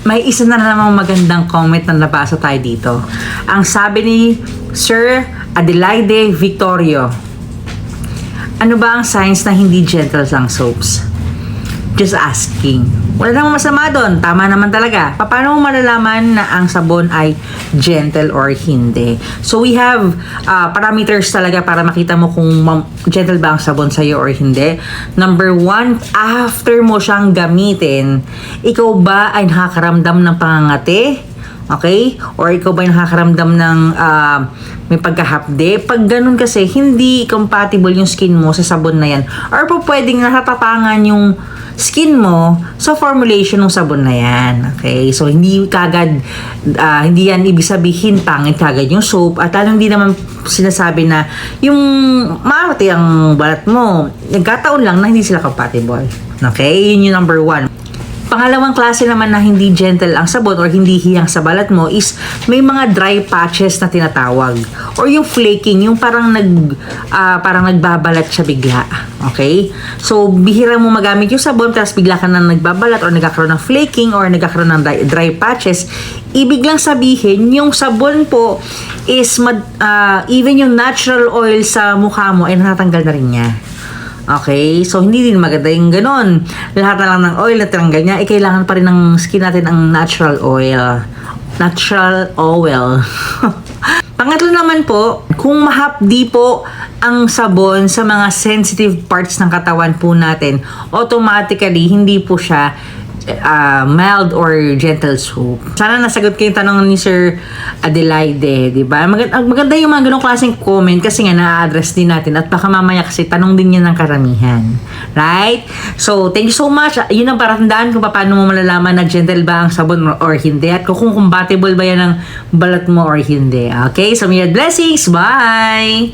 may isa na namang magandang comment na nabasa tayo dito. Ang sabi ni Sir Adelaide Victorio, ano ba ang signs na hindi gentle ang soaps? Just asking. Wala namang masama doon. Tama naman talaga. Paano mo malalaman na ang sabon ay gentle or hindi? So we have parameters talaga para makita mo kung gentle ba ang sabon sa'yo or hindi. Number 1, after mo siyang gamitin, ikaw ba ay nakakaramdam ng pangangati? Okay? Or ikaw ba ay nakakaramdam ng may pagkahapde? Pag ganun kasi, hindi compatible yung skin mo sa sabon na yan. Or po pwedeng natatapangan yung skin mo sa formulation ng sabon na yan. Okay? So, hindi kagad, hindi yan ibig sabihin pangit kagad yung soap. At hindi naman sinasabi na yung maarte ang balat mo. Nagkataon lang na hindi sila compatible. Okay? Yun yung number 1. Pangalawang klase naman na hindi gentle ang sabon or hindi hiyang sa balat mo is may mga dry patches na tinatawag. Or yung flaking, yung parang nagbabalat siya bigla. Okay? So, bihira mo magamit yung sabon tapos bigla ka na nagbabalat or nagkakaroon ng flaking or nagkakaroon ng dry patches. Ibig lang sabihin, yung sabon po is even yung natural oil sa mukha mo ay natatanggal na rin niya. Okay? So, hindi din maganda yung ganon. Lahat na lang ng oil na tinanggal niya, kailangan pa rin ng skin natin ang natural oil. Natural oil. Pangatlo naman po, kung mahapdi po ang sabon sa mga sensitive parts ng katawan po natin, automatically, hindi po siya mild or gentle soap. Sana nasagot ko yung tanong ni Sir Adelaide, di ba? Maganda yung mga ganong klaseng comment kasi nga na-address din natin at baka mamaya kasi tanong din yan ng karamihan. Right? So, thank you so much. Yun ang paratandaan kung paano mo malalaman na gentle ba ang sabon or hindi at kung compatible ba yan ng balat mo or hindi. Okay? So, may blessings. Bye!